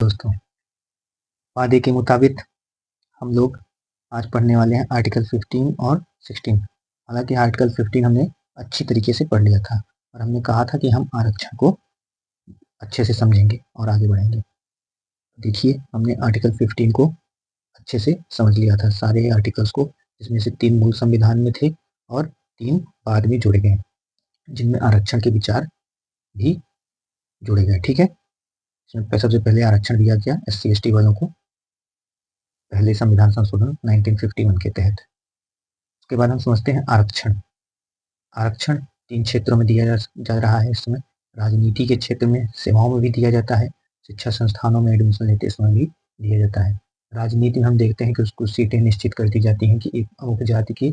दोस्तों, वादे के मुताबिक हम लोग आज पढ़ने वाले हैं आर्टिकल 15 और 16। हालांकि आर्टिकल 15 हमने अच्छी तरीके से पढ़ लिया था और हमने कहा था कि हम आरक्षण को अच्छे से समझेंगे और आगे बढ़ेंगे। देखिए, हमने आर्टिकल 15 को अच्छे से समझ लिया था, सारे आर्टिकल्स को, जिसमें से 3 मूल संविधान में थे और 3 बाद में जोड़े गए, जिनमें आरक्षण के विचार भी जोड़े गए। ठीक है, इसमें सबसे पहले आरक्षण दिया गया SC/ST वालों को, पहले संविधान संशोधन 1951 के तहत। उसके बाद हम समझते हैं आरक्षण। आरक्षण 3 क्षेत्रों में दिया जा रहा है इस समय। राजनीति के क्षेत्र में, सेवाओं में भी दिया जाता है, शिक्षा संस्थानों में एडमिशन लेते समय भी दिया जाता है। राजनीति में हम देखते हैं कि कुछ सीटें निश्चित कर दी जाती हैं कि एक अमुक जाति के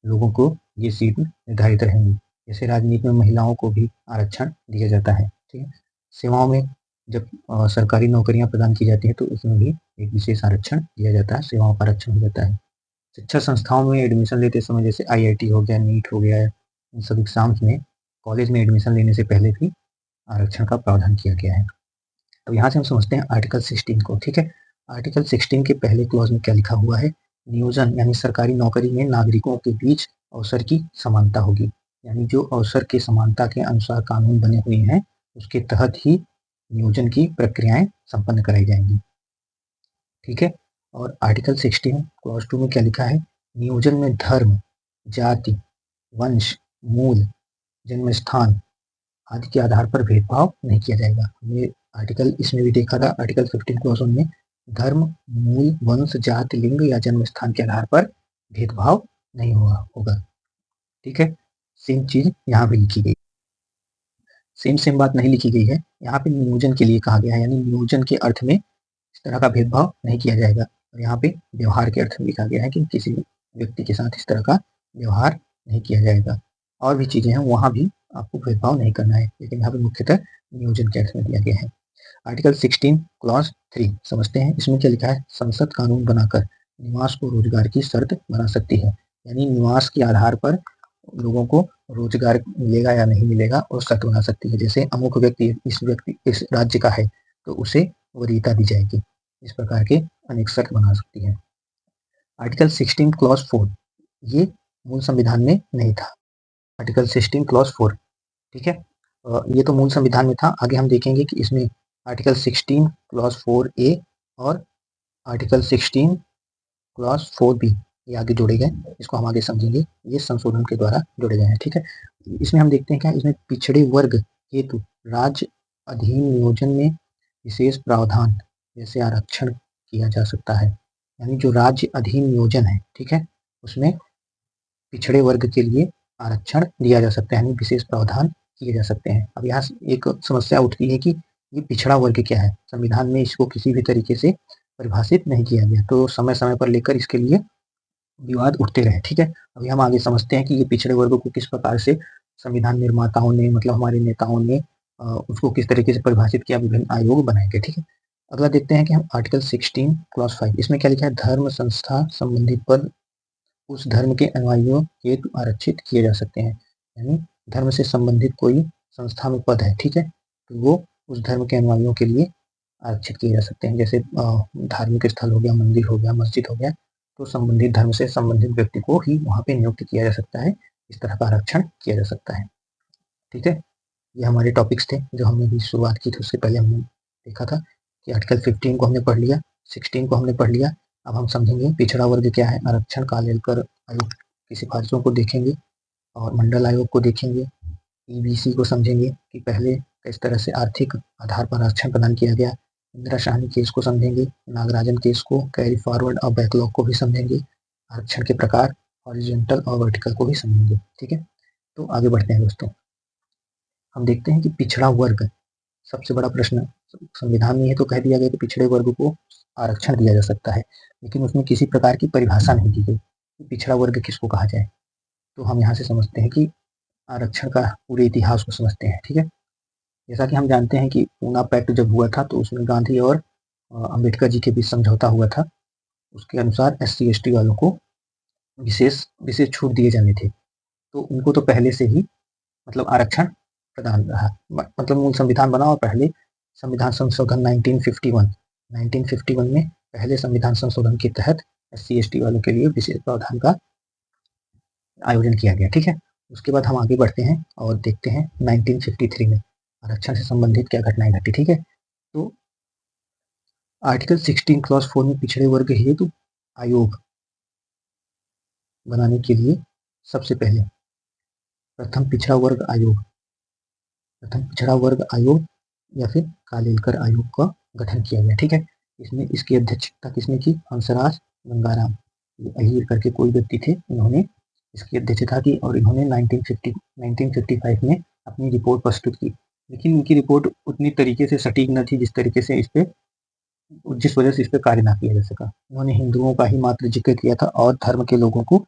लोगों को ये सीट निर्धारित रहेंगी। जैसे राजनीति में महिलाओं को भी आरक्षण दिया जाता है। ठीक है, सेवाओं में जब सरकारी नौकरियां प्रदान की जाती है तो उसमें भी एक विशेष आरक्षण दिया जाता है, सेवाओं का आरक्षण हो जाता है। शिक्षा संस्थाओं में एडमिशन लेते समय, जैसे IIT हो गया, नीट हो गया, इन सब एग्जाम्स में कॉलेज में एडमिशन लेने से पहले भी आरक्षण का प्रावधान किया गया है। अब यहाँ से हम समझते हैं आर्टिकल 16 को। ठीक है, आर्टिकल 16 के पहले क्लॉज में क्या लिखा हुआ है? नियोजन यानी सरकारी नौकरी में नागरिकों के बीच अवसर की समानता होगी। यानी जो अवसर के समानता के अनुसार कानून बने हुए हैं, उसके तहत ही नियोजन की प्रक्रियाएं संपन्न कराई जाएंगी। ठीक है, और आर्टिकल 16 क्लॉज 2 में क्या लिखा है? नियोजन में धर्म, जाति, वंश, मूल, जन्म स्थान आदि के आधार पर भेदभाव नहीं किया जाएगा। हमने आर्टिकल इसमें भी देखा था, आर्टिकल 15 क्लॉज 1 में धर्म, मूल, वंश, जाति, लिंग या जन्म स्थान के आधार पर भेदभाव नहीं होगा। ठीक है, सेम चीज यहाँ भी लिखी गई, सेम बात नहीं लिखी गई है। यहाँ पे नियोजन के लिए कहा गया है, यानी नियोजन के अर्थ में इस तरह का भेदभाव नहीं किया जाएगा। और यहाँ पे व्यवहार के अर्थ में लिखा गया है कि किसी व्यक्ति के साथ इस तरह का व्यवहार नहीं किया जाएगा। और भी चीजें हैं, वहां भी आपको भेदभाव नहीं करना है, लेकिन यहाँ पे मुख्यतः नियोजन के अर्थ में दिया गया है। आर्टिकल 16 क्लॉज 3 समझते हैं। इसमें क्या लिखा है? संसद कानून बनाकर निवास को रोजगार की शर्त बना सकती है। यानी निवास के आधार पर लोगों को रोजगार मिलेगा या नहीं मिलेगा और शर्त बना सकती है। जैसे अमुक व्यक्ति इस राज्य का है तो उसे वरीयता दी जाएगी। इस प्रकार के अनेक शर्त बना सकती है। आर्टिकल 16 क्लॉज 4 ये मूल संविधान में नहीं था। आर्टिकल 16 क्लॉज 4, ठीक है, ये तो मूल संविधान में था। आगे हम देखेंगे कि इसमें आर्टिकल 16 क्लॉज 4A और आर्टिकल 16 क्लॉज 4B ये आगे जोड़े गए, इसको हम आगे समझेंगे। ये संशोधन के द्वारा जोड़े गए हैं। ठीक है, इसमें हम देखते हैं क्या, इसमें पिछड़े वर्ग हेतु राज्य अधीन नियोजन में विशेष प्रावधान जैसे आरक्षण किया जा सकता है। यानी जो राज्य अधीन नियोजन है, ठीक है, उसमें पिछड़े वर्ग के लिए आरक्षण दिया जा सकता है, यानी विशेष प्रावधान किए जा सकते हैं। अब यहाँ एक समस्या उठती है कि ये पिछड़ा वर्ग क्या है? संविधान में इसको किसी भी तरीके से परिभाषित नहीं किया गया, तो समय समय पर लेकर इसके लिए विवाद उठते रहे। ठीक है, अभी हम आगे समझते हैं कि ये पिछड़े वर्ग को किस प्रकार से संविधान निर्माताओं ने, मतलब हमारे नेताओं ने उसको किस तरीके से परिभाषित किया, विभिन्न आयोग बनाए गए। ठीक है, अगला देखते हैं कि हम आर्टिकल 16 क्लॉज 5, इसमें क्या लिखा है? धर्म संस्था संबंधित पद उस धर्म के अनुयायियों हेतु आरक्षित किए जा सकते हैं। यानी धर्म से संबंधित कोई संस्था में पद है, ठीक है, तो वो उस धर्म के अनुयायियों के लिए आरक्षित किए जा सकते हैं। जैसे धार्मिक स्थल हो गया, मंदिर हो गया, मस्जिद हो गया, तो संबंधित धर्म से संबंधित व्यक्ति को ही वहां पे नियुक्त किया जा सकता है। इस तरह का आरक्षण किया जा सकता है। ठीक है, ये हमारे टॉपिक्स थे जो हमने भी शुरुआत की थी। उससे पहले हमने देखा था कि आर्टिकल 15 को हमने पढ़ लिया, 16 को हमने पढ़ लिया। अब हम समझेंगे पिछड़ा वर्ग क्या है, आरक्षण का लेकर आयोग की सिफारिशों को देखेंगे और मंडल आयोग को देखेंगे, EBC को समझेंगे कि पहले किस तरह से आर्थिक आधार पर आरक्षण प्रदान किया गया, इंदिरा शाहनी केस को समझेंगे, नागराजन केस को, कैरी फॉरवर्ड और बैकलॉग को भी समझेंगे, आरक्षण के प्रकार हॉरिजॉन्टल और वर्टिकल को भी समझेंगे। ठीक है, तो आगे बढ़ते हैं दोस्तों। हम देखते हैं कि पिछड़ा वर्ग सबसे बड़ा प्रश्न, संविधान में ये तो कह दिया गया कि पिछड़े वर्ग को आरक्षण दिया जा सकता है, लेकिन उसमें किसी प्रकार की परिभाषा नहीं दी गई कि पिछड़ा वर्ग किसको कहा जाए। तो हम यहाँ से समझते हैं कि आरक्षण का पूरे इतिहास को समझते हैं। ठीक है, जैसा कि हम जानते हैं कि पूना पैक्ट जब हुआ था तो उसमें गांधी और अंबेडकर जी के बीच समझौता हुआ था। उसके अनुसार SC/ST वालों को विशेष विशेष छूट दिए जाने थे, तो उनको तो पहले से ही मतलब आरक्षण प्रदान रहा, मतलब मूल संविधान बना और पहले संविधान संशोधन 1951 में पहले संविधान संशोधन के तहत SC/ST वालों के लिए विशेष प्रावधान का आयोजन किया गया। ठीक है, उसके बाद हम आगे बढ़ते हैं और देखते हैं 1953 में आरक्षण से संबंधित क्या घटनाएं घटी। ठीक है, तो आर्टिकल 16 क्लॉज 4 में पिछड़े वर्ग हेतु आयोग बनाने के लिए सबसे पहले प्रथम पिछड़ा वर्ग आयोग या फिर कालेलकर आयोग का गठन किया गया। ठीक है, इसमें इसकी अध्यक्षता किसने की? हंसराज गंगाराम अहीर करके कोई व्यक्ति थे, इन्होंने इसकी अध्यक्षता की और इन्होंने 1955 में अपनी रिपोर्ट प्रस्तुत की। लेकिन उनकी रिपोर्ट उतनी तरीके से सटीक न थी जिस वजह से इस पे कार्य ना किया जा सका। उन्होंने हिंदुओं का ही मात्र जिक्र किया था और धर्म के लोगों को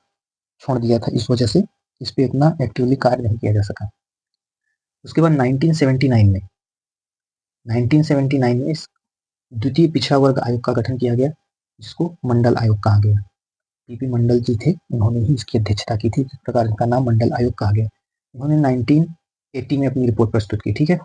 छोड़ दिया था, इस वजह से इस पे इतना एक्टिवली कार्य नहीं किया जा सका। उसके बाद 1979 में द्वितीय पिछड़ा वर्ग आयोग का गठन किया गया, जिसको मंडल आयोग कहा गया। पीपी मंडल जी थे, उन्होंने ही इसकी अध्यक्षता की थी, इस प्रकार इनका नाम मंडल आयोग कहा गया। इन्होंने 1980 में अपनी रिपोर्ट प्रस्तुत की। ठीक है,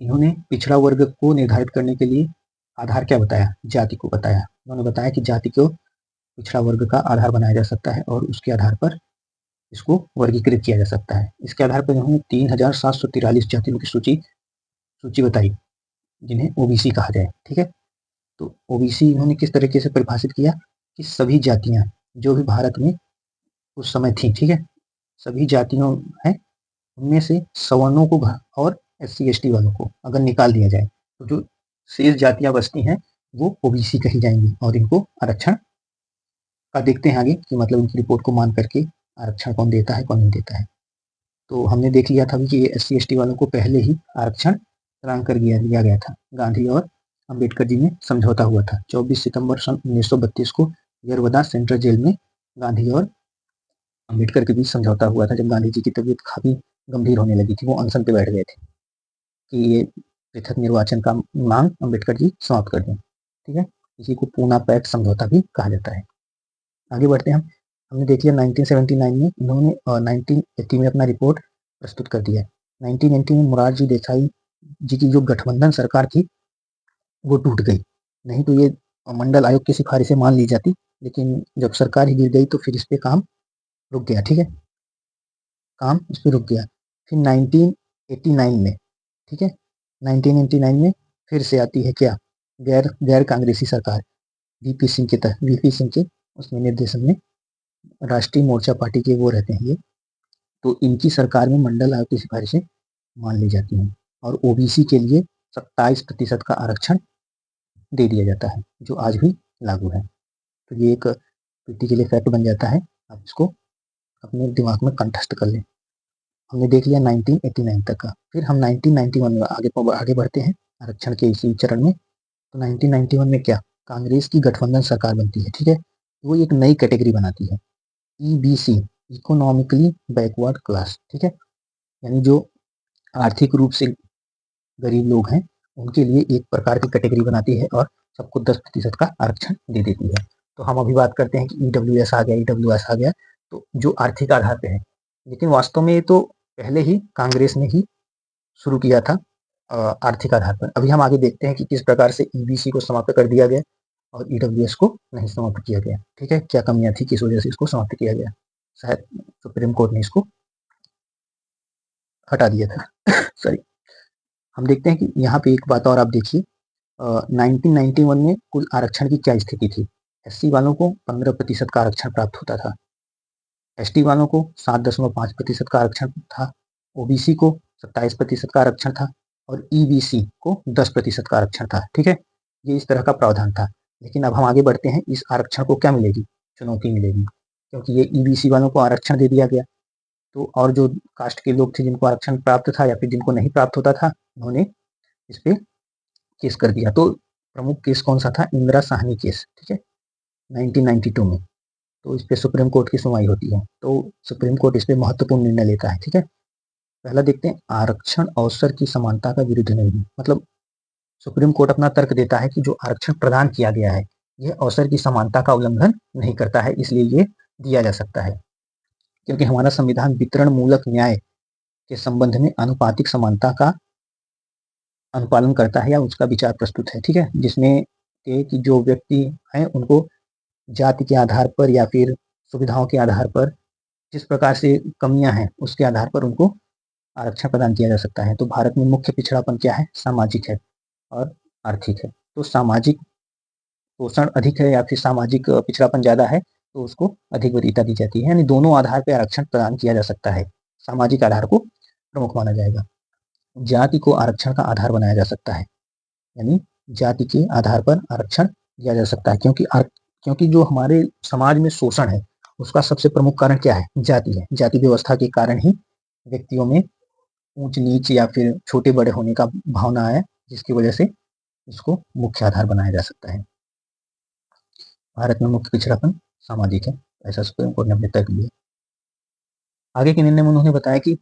इन्होंने पिछड़ा वर्ग को निर्धारित करने के लिए आधार क्या बताया? जाति को बताया। उन्होंने बताया कि जाति को पिछड़ा वर्ग का आधार बनाया जा सकता है और उसके आधार पर इसको वर्गीकृत किया जा सकता है। इसके आधार पर इन्होंने 3743 जातियों की सूची बताई, जिन्हें ओबीसी कहा जाए। ठीक है, तो ओबीसी इन्होंने किस तरीके से परिभाषित किया कि सभी जातियां जो भी भारत में उस समय थी, ठीक है, सभी जातियों हैं, उनमें से सवर्णों को और SC/ST वालों को अगर निकाल दिया जाए तो जो शेष जातियां बचती हैं वो ओबीसी कही जाएंगी और इनको आरक्षण का देखते हैं आगे कि मतलब उनकी रिपोर्ट को मान करके आरक्षण कौन देता है कौन नहीं देता है। तो हमने देख लिया था कि ये SC/ST वालों को पहले ही आरक्षण प्रदान कर दिया गया था। गांधी और अंबेडकर जी में समझौता हुआ था। 24 सितंबर सन 1932 को यरवदा सेंट्रल जेल में गांधी और अंबेडकर के बीच समझौता हुआ था, जब गांधी जी की तबीयत काफी गंभीर होने लगी थी। वो अनशन पे बैठ गए थे कि ये पृथक निर्वाचन का मांग अंबेडकर जी समाप्त कर दें। ठीक है, इसी को पूना पैक्ट समझौता भी कहा जाता है। आगे बढ़ते हैं हमने देख लिया 1979 में इन्होंने 1980 में अपना रिपोर्ट प्रस्तुत कर दिया। 1980 में मोरारजी देसाई जी की जो गठबंधन सरकार थी वो टूट गई, नहीं तो ये मंडल आयोग की सिफारिशें मान ली जाती, लेकिन जब सरकार ही गिर गई तो फिर इस पे काम रुक गया। ठीक है, काम इस पे रुक गया। फिर 1989 में, ठीक है, 1989 में फिर से आती है क्या? गैर कांग्रेसी सरकार वीपी सिंह के उसमें निर्देशन में, राष्ट्रीय मोर्चा पार्टी के वो रहते हैं ये, तो इनकी सरकार में मंडल आयोग की सिफारिशें मान ली जाती हैं और ओबीसी के लिए 27% का आरक्षण दे दिया जाता है, जो आज भी लागू है। तो ये एक पीटी के लिए फैक्ट बन जाता है, आप इसको अपने दिमाग में कंठस्थ कर लें। हमने देख लिया 1989 तक का। फिर हम 1991 में आगे बढ़ते हैं आरक्षण के इसी चरण में। तो 1991 में क्या? कांग्रेस की गठबंधन सरकार बनती है। ठीक है, वो एक नई कैटेगरी बनाती है, EBC, इकोनॉमिकली बैकवर्ड क्लास। ठीक है, यानी जो आर्थिक रूप से गरीब लोग हैं उनके लिए एक प्रकार की कैटेगरी बनाती है और सबको 10% का आरक्षण दे देती है। तो हम अभी बात करते हैं कि EWS आ गया, तो जो आर्थिक आधार पे है, लेकिन वास्तव में ये तो पहले ही कांग्रेस ने ही शुरू किया था आर्थिक आधार पर। अभी हम आगे देखते हैं कि किस प्रकार से EBC को समाप्त कर दिया गया और EWS को नहीं समाप्त किया गया। ठीक है, क्या कमियां थी, किस वजह से इसको समाप्त किया गया, शायद सुप्रीम कोर्ट ने इसको हटा दिया था सॉरी। हम देखते हैं कि यहाँ पे एक बात और आप देखिए, 1991 में कुल आरक्षण की क्या स्थिति थी। SC वालों को 15% का आरक्षण प्राप्त होता था, ST वालों को 7.5% का आरक्षण था, OBC को 27% का आरक्षण था और EBC को 10% का आरक्षण था। ठीक है, ये इस तरह का प्रावधान था। लेकिन अब हम आगे बढ़ते हैं, इस आरक्षण को क्या मिलेगी? चुनौती मिलेगी, क्योंकि ये EBC वालों को आरक्षण दे दिया गया, तो और जो कास्ट के लोग थे जिनको आरक्षण प्राप्त था या फिर जिनको नहीं प्राप्त होता था, उन्होंने इस पे केस कर दिया। तो प्रमुख केस कौन सा था? इंदिरा साहनी केस। ठीक है, 1992 में। तो इस पे सुप्रीम कोर्ट की सुनवाई होती है, तो सुप्रीम कोर्ट इस पे महत्वपूर्ण निर्णय लेता है। ठीक है, पहला देखते हैं, आरक्षण अवसर की समानता का विरुद्ध नहीं है। मतलब सुप्रीम कोर्ट अपना तर्क देता है कि जो आरक्षण प्रदान किया गया है यह अवसर की समानता का उल्लंघन नहीं करता है, इसलिए ये दिया जा सकता है, क्योंकि हमारा संविधान वितरण मूलक न्याय के संबंध में आनुपातिक समानता का अनुपालन करता है या उसका विचार प्रस्तुत है, ठीक है, जिसमें कि जो व्यक्ति हैं उनको जाति के आधार पर या फिर सुविधाओं के आधार पर जिस प्रकार से कमियां हैं उसके आधार पर उनको आरक्षण प्रदान किया जा सकता है। तो भारत में मुख्य पिछड़ापन क्या है? सामाजिक है और आर्थिक है। तो सामाजिक शोषण अधिक है या फिर सामाजिक पिछड़ापन ज्यादा है तो उसको अधिक वरीयता दी जाती है, यानी दोनों आधार पर आरक्षण प्रदान किया जा सकता है। सामाजिक आधार को प्रमुख माना जाएगा। जाति को आरक्षण का आधार बनाया जा सकता है, यानी जाति के आधार पर आरक्षण दिया जा सकता है, क्योंकि जो हमारे समाज में शोषण है उसका सबसे प्रमुख कारण क्या है? जाति है। जाति व्यवस्था के कारण ही व्यक्तियों में ऊंच नीच या फिर छोटे बड़े होने का भावना है, जिसकी वजह से इसको मुख्य आधार बनाया जा सकता है। भारत में मुख्य पिछड़ापन सामाजिक है, ऐसा सुप्रीम कोर्ट ने अपने तर्क दिया। आगे के निर्णय में उन्होंने बताया कि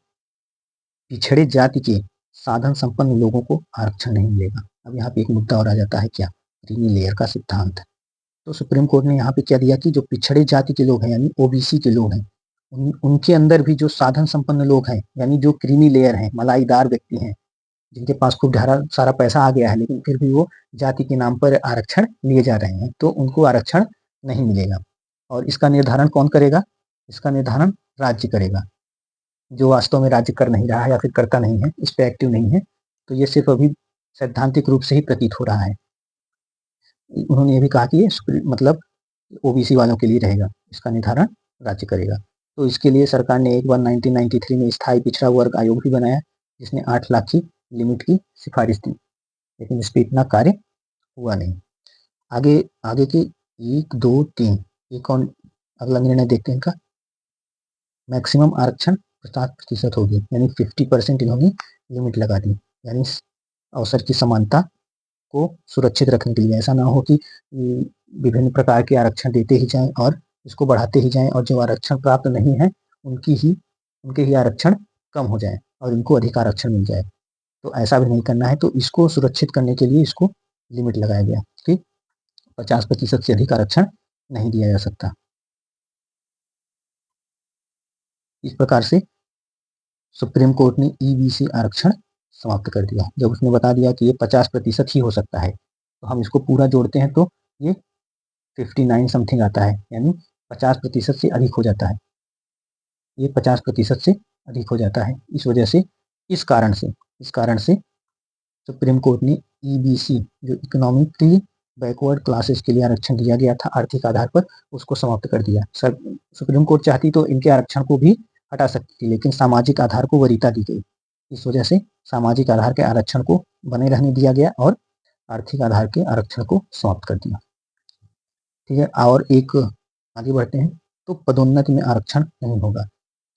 पिछड़े जाति के साधन संपन्न लोगों को आरक्षण नहीं मिलेगा। अब यहाँ पे एक मुद्दा और आ जाता है, क्या? क्रीमी लेयर का सिद्धांत। तो सुप्रीम कोर्ट ने यहाँ पे क्या दिया कि जो पिछड़े जाति के लोग हैं यानी ओबीसी के लोग हैं, उनके अंदर भी जो साधन संपन्न लोग हैं यानी जो क्रीमी लेयर हैं, मलाईदार व्यक्ति हैं, जिनके पास खूब सारा पैसा आ गया है लेकिन फिर भी वो जाति के नाम पर आरक्षण लिए जा रहे हैं, तो उनको आरक्षण नहीं मिलेगा। और इसका निर्धारण कौन करेगा? इसका निर्धारण राज्य करेगा, जो वास्तव में राज्य कर नहीं रहा है या फिर करता नहीं है, इस पर एक्टिव नहीं है। तो ये सिर्फ अभी सैद्धांतिक रूप से ही प्रतीत हो रहा है। उन्होंने ये भी कहा कि ये मतलब ओबीसी वालों के लिए रहेगा, इसका निर्धारण राज्य करेगा। तो इसके लिए सरकार ने एक बार 1993 में स्थायी पिछड़ा वर्ग आयोग भी बनाया, जिसने 8 लाख की लिमिट की सिफारिश दी, लेकिन इस पर इतना कार्य हुआ नहीं। आगे आगे के 1, 2, 3 एक और अगला निर्णय देखते हैं इनका। मैक्सिमम आरक्षण 50% हो गई, यानी 50% इन्होंने लिमिट लगा दी, यानी अवसर की समानता को सुरक्षित रखने के लिए। ऐसा ना हो कि विभिन्न प्रकार के आरक्षण देते ही जाएं और इसको बढ़ाते ही जाएं और जो आरक्षण प्राप्त नहीं है उनके ही आरक्षण कम हो जाए और इनको अधिक आरक्षण मिल जाए। तो ऐसा भी नहीं करना है, तो इसको सुरक्षित करने के लिए इसको लिमिट लगाया गया कि 50% से अधिक आरक्षण नहीं दिया जा सकता। इस प्रकार से सुप्रीम कोर्ट ने ईबीसी आरक्षण समाप्त कर दिया। जब उसने बता दिया कि ये 50% ही हो सकता है, तो हम इसको पूरा जोड़ते हैं तो ये 59 समथिंग आता है, यानी 50% से अधिक हो जाता है। ये 50% से अधिक हो जाता है। इस कारण से सुप्रीम कोर्ट ने ईबीसी जो इकोनॉमिकली बैकवर्ड क्लासेस के लिए आरक्षण दिया गया था आर्थिक आधार पर, उसको समाप्त कर दिया। सुप्रीम कोर्ट चाहती तो इनके आरक्षण को भी हटा सकती थी, लेकिन सामाजिक आधार को वरीयता दी गई। इस वजह से सामाजिक आधार के आरक्षण को बने रहने दिया गया और आर्थिक आधार के आरक्षण को समाप्त कर दिया। ठीक है, और एक आगे बढ़ते हैं। तो पदोन्नति में आरक्षण नहीं होगा।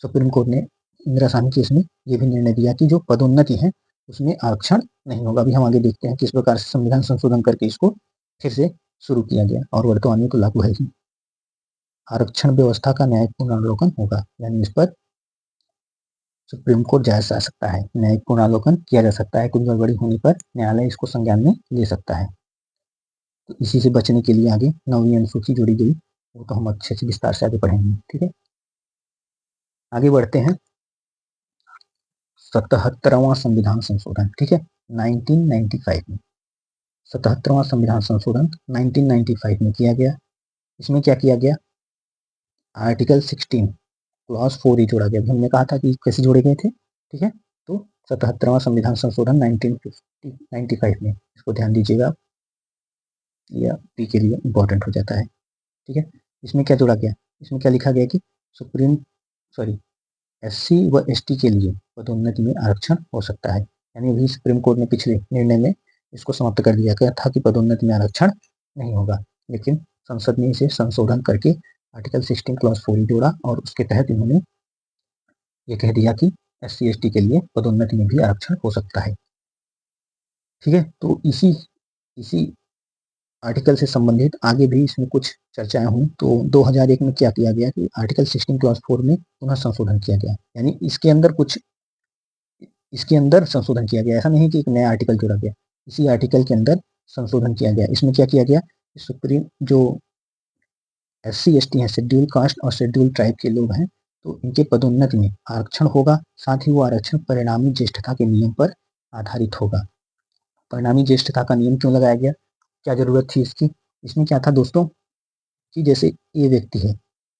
सुप्रीम कोर्ट ने इंदिरा साहनी केस में ये भी निर्णय दिया कि जो पदोन्नति है उसमें आरक्षण नहीं होगा। अभी हम आगे देखते हैं किस प्रकार से संविधान संशोधन करके इसको फिर से शुरू किया गया और वर्तमान में तो लागू है ही। आरक्षण व्यवस्था का न्यायपूर्ण अवलोकन होगा, यानी इस पर सुप्रीम कोर्ट जा सकता है, न्यायिक पुनरावलोकन किया जा सकता है। कुछ गड़बड़ी होने पर न्यायालय इसको संज्ञान में ले सकता है। तो इसी से बचने के लिए आगे 9वीं अनुसूची जोड़ी गई, वो तो हम अच्छे से विस्तार से आगे पढ़ेंगे। ठीक है, आगे बढ़ते हैं। 77वां संविधान संशोधन, ठीक है, 1995 में 77वां संविधान संशोधन 1995 में किया गया। इसमें क्या किया गया? आर्टिकल 16 क्लॉज 4 जोड़ा गया। हमने कहा था कि कैसे जोड़े गए थे। ठीक है, तो 77वां संविधान संशोधन 1995 में, इसको ध्यान दीजिएगा, या पी के लिए इंपॉर्टेंट हो जाता है। ठीक है, इसमें क्या जोड़ा गया? इसमें क्या लिखा गया कि एससी व एसटी के लिए पदोन्नति में आरक्षण हो सकता है। यानी अभी सुप्रीम कोर्ट ने पिछले निर्णय में इसको समाप्त कर दिया गया था कि पदोन्नति में आरक्षण नहीं होगा, लेकिन संसद ने इसे संशोधन करके आर्टिकल 16 क्लॉज 4 जोड़ा और उसके तहत इन्होंने ये कह दिया कि एससी एसटी के लिए पदोन्नति में भी आरक्षण हो सकता है। ठीक है, तो इसी आर्टिकल से संबंधित आगे भी इसमें कुछ चर्चाएं हुई। तो 2001 में क्या किया गया कि आर्टिकल 16 क्लॉज 4 में पुनः संशोधन किया गया, यानी इसके अंदर संशोधन किया गया। ऐसा नहीं कि एक नया आर्टिकल जोड़ा गया, इसी आर्टिकल के अंदर संशोधन किया गया। इसमें क्या किया गया? सुप्रीम जो एससी एसटी हैं, शेड्यूल कास्ट और शेड्यूल ट्राइब के लोग हैं, तो इनके पदोन्नति में आरक्षण होगा। साथ ही वो आरक्षण परिणामी ज्येष्ठता के नियम पर आधारित होगा। परिणामी ज्येष्ठता का नियम क्यों लगाया गया, क्या जरूरत थी इसकी? इसमें क्या था दोस्तों कि जैसे ए व्यक्ति है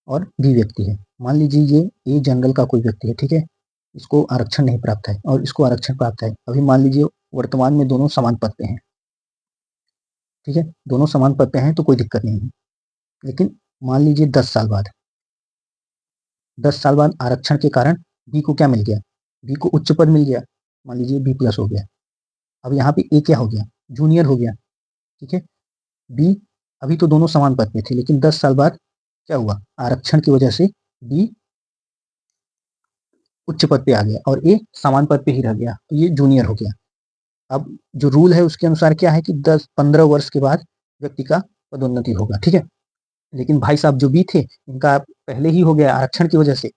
और बी व्यक्ति है, मान लीजिए ये ए जनरल का कोई व्यक्ति है, ठीक है, इसको आरक्षण नहीं प्राप्त है और इसको आरक्षण प्राप्त है। अभी मान लीजिए वर्तमान में दोनों समान पद पे हैं, ठीक है, दोनों समान पद पे हैं तो कोई दिक्कत नहीं है। लेकिन मान लीजिए 10 साल बाद आरक्षण के कारण बी को क्या मिल गया, बी को उच्च पद मिल गया, मान लीजिए बी प्लस हो गया। अब यहाँ पे ए क्या हो गया, जूनियर हो गया, ठीक है। बी अभी तो दोनों समान पद पे थे, लेकिन 10 साल बाद क्या हुआ, आरक्षण की वजह से बी उच्च पद पे आ गया और ए समान पद पे ही रह गया, तो ये जूनियर हो गया। अब जो रूल है उसके अनुसार क्या है कि 10-15 वर्ष के बाद व्यक्ति का पदोन्नति होगा, ठीक है। लेकिन भाई साहब जो बी थे इनका पहले ही हो गया आरक्षण की वजह से,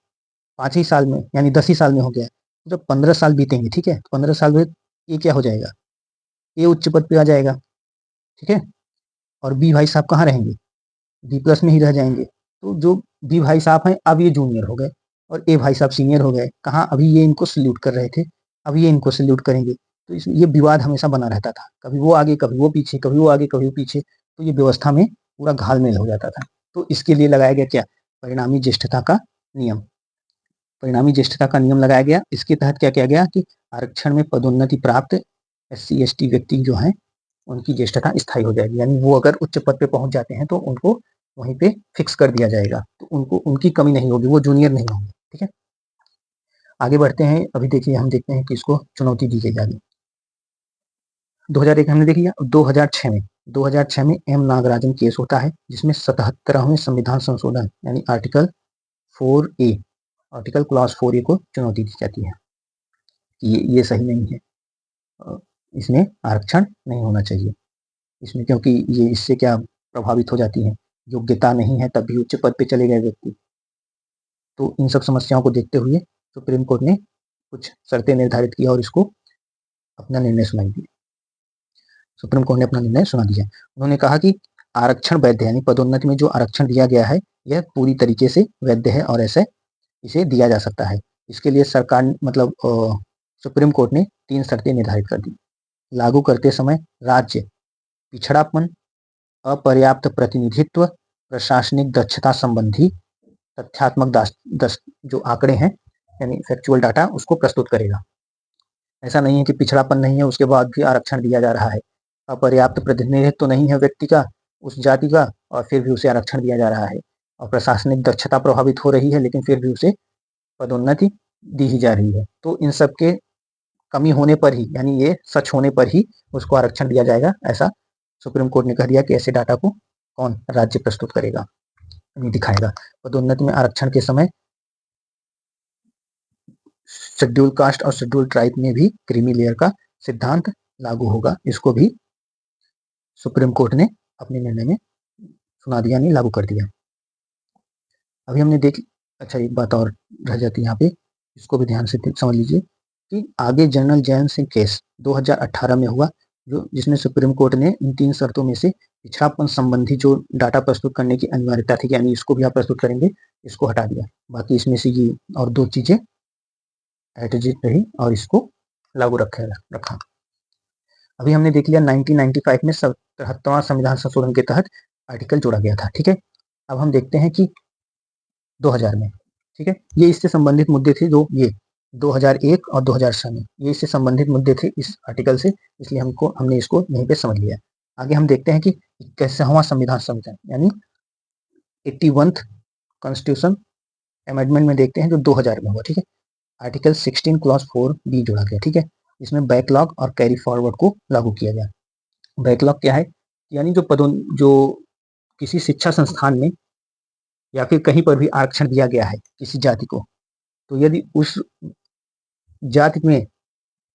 5 ही साल में यानी 10 ही साल में हो गया। जब 15 साल बीतेंगे, ठीक है, 15 साल में ये क्या हो जाएगा, ये उच्च पद पे आ जाएगा, ठीक है। और बी भाई साहब कहाँ रहेंगे, बी प्लस में ही रह जाएंगे। तो जो बी भाई साहब हैं अब ये जूनियर हो गए और ए भाई साहब सीनियर हो गए। कहाँ, अभी ये इनको सल्यूट कर रहे थे, अब ये इनको सल्यूट करेंगे। तो इसमें ये विवाद हमेशा बना रहता था, कभी वो आगे कभी वो पीछे, कभी वो आगे कभी वो पीछे, तो ये व्यवस्था में पूरा घालमेल हो जाता था। तो इसके लिए लगाया गया क्या, परिणामी ज्येष्ठता का नियम। परिणामी ज्येष्ठता का नियम लगाया गया। इसके तहत क्या किया गया कि आरक्षण में पदोन्नति प्राप्त SC ST व्यक्ति जो हैं उनकी ज्येष्ठता स्थायी हो जाएगी, यानी वो अगर उच्च पद पे पहुंच जाते हैं तो उनको वहीं पे फिक्स कर दिया जाएगा, तो उनको उनकी कमी नहीं होगी, वो जूनियर नहीं होंगे, ठीक है। आगे बढ़ते हैं। अभी देखिए हम देखते हैं कि इसको चुनौती दी गई आगे। 2001 हमने देख लिया। 2006 में एम नागराजन केस होता है जिसमें 77वें संविधान संशोधन यानी आर्टिकल क्लॉज 4A को चुनौती दी जाती है कि ये सही नहीं है, इसमें आरक्षण नहीं होना चाहिए इसमें, क्योंकि ये इससे क्या प्रभावित हो जाती है, योग्यता नहीं है तब भी उच्च पद पे चले गए व्यक्ति। तो इन सब समस्याओं को देखते हुए सुप्रीम कोर्ट ने कुछ शर्तें निर्धारित की और इसको अपना निर्णय सुनाई दिया। सुप्रीम कोर्ट ने अपना निर्णय सुना दिया। उन्होंने कहा कि आरक्षण वैध है, यानी पदोन्नति में जो आरक्षण दिया गया है यह पूरी तरीके से वैध है और ऐसे इसे दिया जा सकता है। इसके लिए सरकार मतलब सुप्रीम कोर्ट ने 3 शर्तें निर्धारित कर दी। लागू करते समय राज्य पिछड़ापन, अपर्याप्त प्रतिनिधित्व, प्रशासनिक दक्षता संबंधी तथ्यात्मक जो आंकड़े हैं यानी फैक्चुअल डाटा उसको प्रस्तुत करेगा। ऐसा नहीं है कि पिछड़ापन नहीं है उसके बाद भी आरक्षण दिया जा रहा है, अपर्याप्त प्रतिनिधित्व तो नहीं है व्यक्ति का उस जाति का और फिर भी उसे आरक्षण दिया जा रहा है, और प्रशासनिक दक्षता प्रभावित हो रही है लेकिन फिर भी उसे पदोन्नति दी ही जा रही है। तो इन सब के कमी होने पर ही, यानी ये सच होने पर ही उसको आरक्षण दिया जाएगा, ऐसा सुप्रीम कोर्ट ने कह दिया कि ऐसे डाटा को कौन, राज्य प्रस्तुत करेगा, नहीं दिखाएगा। पदोन्नति में आरक्षण के समय शेड्यूल कास्ट और शेड्यूल ट्राइब में भी क्रीमी लेयर का सिद्धांत लागू होगा, इसको भी सुप्रीम कोर्ट ने अपने निर्णय में सुना दिया, नहीं लागू कर दिया। अभी हमने अच्छा एक बात और रह जाती है यहाँ पे, इसको भी ध्यान से समझ लीजिए कि आगे जनरल जैन सिंह केस 2018 में हुआ, जो जिसमें सुप्रीम कोर्ट ने इन 3 शर्तों में से पिछड़ापन संबंधी जो डाटा प्रस्तुत करने की अनिवार्यता थी, यानी इसको भी आप प्रस्तुत करेंगे, इसको हटा दिया। बाकी इसमें से ये और 2 चीजें एटजिट रही और इसको लागू रखा। अभी हमने देख लिया 1995 में 77वां संविधान संशोधन के तहत आर्टिकल जोड़ा गया था, ठीक है। अब हम देखते हैं कि 2000 में, ठीक है, ये इससे संबंधित मुद्दे थे, जो ये 2001 और 2006 में ये इससे संबंधित मुद्दे थे इस आर्टिकल से, इसलिए हमने इसको यहीं पे समझ लिया। आगे हम देखते हैं कि 21वां संविधान संशोधन यानी 81th कॉन्स्टिट्यूशन अमेंडमेंट में देखते हैं जो 2000 में हुआ, ठीक है। आर्टिकल 16 क्लॉज 4B जोड़ा गया, ठीक है। इसमें बैकलॉग और कैरी फॉरवर्ड को लागू किया गया। बैकलॉग क्या है, यानी जो किसी शिक्षा संस्थान में या फिर कहीं पर भी आरक्षण दिया गया है किसी जाति को, तो यदि उस जाति में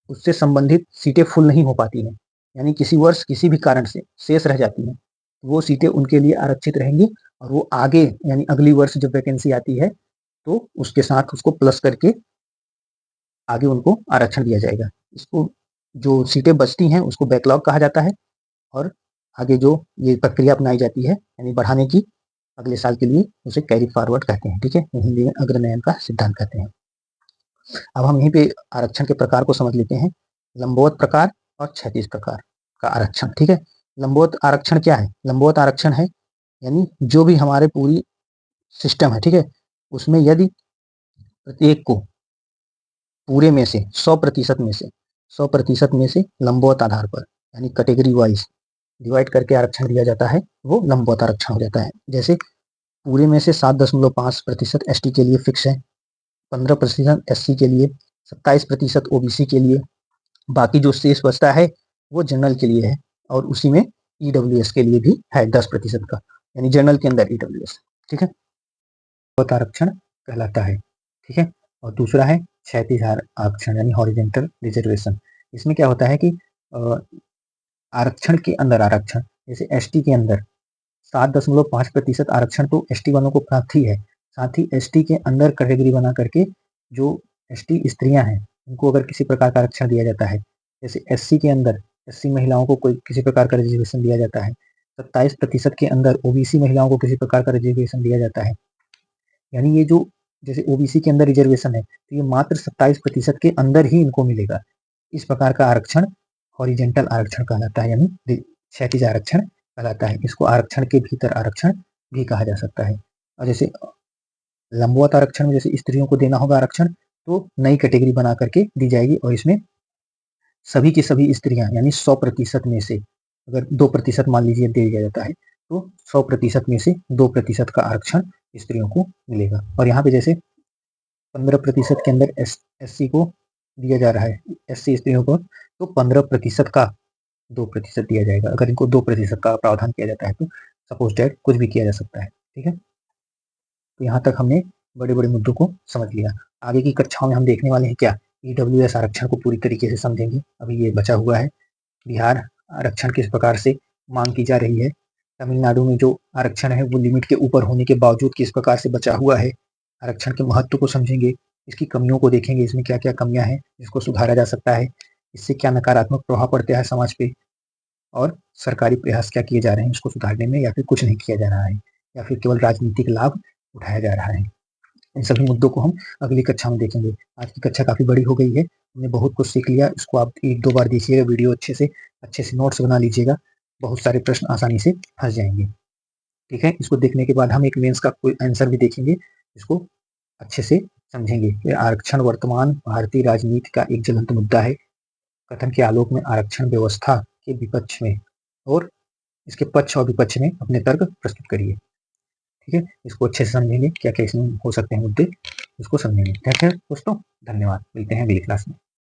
उससे संबंधित सीटें फुल नहीं हो पाती हैं, यानी किसी वर्ष किसी भी कारण से शेष रह जाती हैं, वो सीटें उनके लिए आरक्षित रहेंगी और वो आगे यानी अगली वर्ष जब वैकेंसी आती है तो उसके साथ उसको प्लस करके आगे उनको आरक्षण दिया जाएगा। इसको जो सीटें बचती हैं उसको बैकलॉग कहा जाता है और आगे जो ये प्रक्रिया अपनाई जाती है यानी बढ़ाने की अगले साल के लिए, उसे कैरी फॉरवर्ड कहते हैं, ठीक है, हिंदी में अग्रनयन का सिद्धांत कहते हैं। अब हम यहीं पे आरक्षण के प्रकार को समझ लेते हैं, लंबवत प्रकार और क्षैतिज प्रकार। का आरक्षण। ठीक है, लंबवत आरक्षण क्या है? लंबवत आरक्षण है यानी जो भी हमारे पूरी सिस्टम है, ठीक है, उसमें यदि प्रत्येक को पूरे में से 100% में से लंबवत आधार पर यानी कैटेगरी वाइज डिवाइड करके आरक्षण दिया जाता है, वो लंबवत आरक्षण हो जाता है। जैसे पूरे में से 7.5% एसटी के लिए फिक्स है, 15% एससी के लिए, 27% ओबीसी के लिए, बाकी जो शेष बचता है वो जनरल के लिए है, और उसी में ईडब्ल्यूएस के लिए भी है 10% का, यानी जनरल के अंदर ईडब्ल्यूएस। ठीक है, आरक्षण कहलाता है। ठीक है, और दूसरा है क्षैतिज आरक्षण यानी हॉरिजेंटल रिजर्वेशन। इसमें क्या होता है कि आरक्षण के अंदर आरक्षण, जैसे एसटी के अंदर 7.5% आरक्षण तो एसटी वालों को प्राप्त ही है, साथ ही एसटी के अंदर कैटेगरी बना करके जो एसटी स्त्रियां हैं उनको अगर किसी प्रकार का आरक्षण दिया जाता है, जैसे एससी के अंदर एससी महिलाओं को कोई किसी प्रकार का रिजर्वेशन दिया जाता है, 27% के अंदर ओबीसी महिलाओं को किसी प्रकार का रिजर्वेशन दिया जाता है, यानी ये जो जैसे ओबीसी के अंदर रिजर्वेशन है तो ये मात्र 27% के अंदर ही इनको मिलेगा। इस प्रकार का आरक्षण हॉरिजेंटल आरक्षण कहलाता है, यानी क्षैतिज आरक्षण कहलाता है। इसको आरक्षण के भीतर आरक्षण भी कहा जा सकता है। और जैसे लंबवत आरक्षण में जैसे स्त्रियों को देना होगा आरक्षण, तो नई कैटेगरी बना करके दी जाएगी, और इसमें सभी की सभी स्त्रियां यानी 100% में से अगर 2% मान लीजिए दे दिया जाता है, तो 100% में से 2% का आरक्षण स्त्रियों को मिलेगा। और यहाँ पे जैसे 15% के अंदर एससी को दिया जा रहा है, एससी स्त्रियों को, तो 15% का 2% दिया जाएगा। अगर इनको 2% का प्रावधान किया जाता है तो सपोज डेट कुछ भी किया जा सकता है। ठीक है, तो यहाँ तक हमने बड़े बड़े मुद्दों को समझ लिया। आगे की कक्षाओं में हम देखने वाले हैं क्या, ईडब्ल्यूएस आरक्षण को पूरी तरीके से समझेंगे। अभी ये बचा हुआ है, बिहार आरक्षण किस प्रकार से मांग की जा रही है, तमिलनाडु में जो आरक्षण है वो लिमिट के ऊपर होने के बावजूद किस प्रकार से बचा हुआ है, आरक्षण के महत्व को समझेंगे, इसकी कमियों को देखेंगे, इसमें क्या क्या कमियां हैं जिसको सुधारा जा सकता है, इससे क्या नकारात्मक प्रभाव पड़ता है समाज पे, और सरकारी प्रयास क्या किए जा रहे हैं इसको सुधारने में, या फिर कुछ नहीं किया जा रहा है, या फिर केवल राजनीतिक लाभ उठाया जा रहा है। इन सभी मुद्दों को हम अगली कक्षा में देखेंगे। आज की कक्षा काफी बड़ी हो गई है, हमने बहुत कुछ सीख लिया। इसको आप 1-2 बार देखिएगा वीडियो, अच्छे से नोट्स बना लीजिएगा, बहुत सारे प्रश्न आसानी से फंस जाएंगे। ठीक है, इसको देखने के बाद हम एक मेंस का कोई आंसर भी देखेंगे, इसको अच्छे से समझेंगे कि आरक्षण वर्तमान भारतीय राजनीति का एक ज्वलंत मुद्दा है, कथन के आलोक में आरक्षण व्यवस्था के विपक्ष में और इसके पक्ष और विपक्ष में अपने तर्क प्रस्तुत करिए। ठीक है, इसको अच्छे से समझेंगे, क्या क्या इसमें हो सकते हैं मुद्दे, इसको समझेंगे। ठीक है दोस्तों, धन्यवाद, मिलते हैं अगली क्लास में।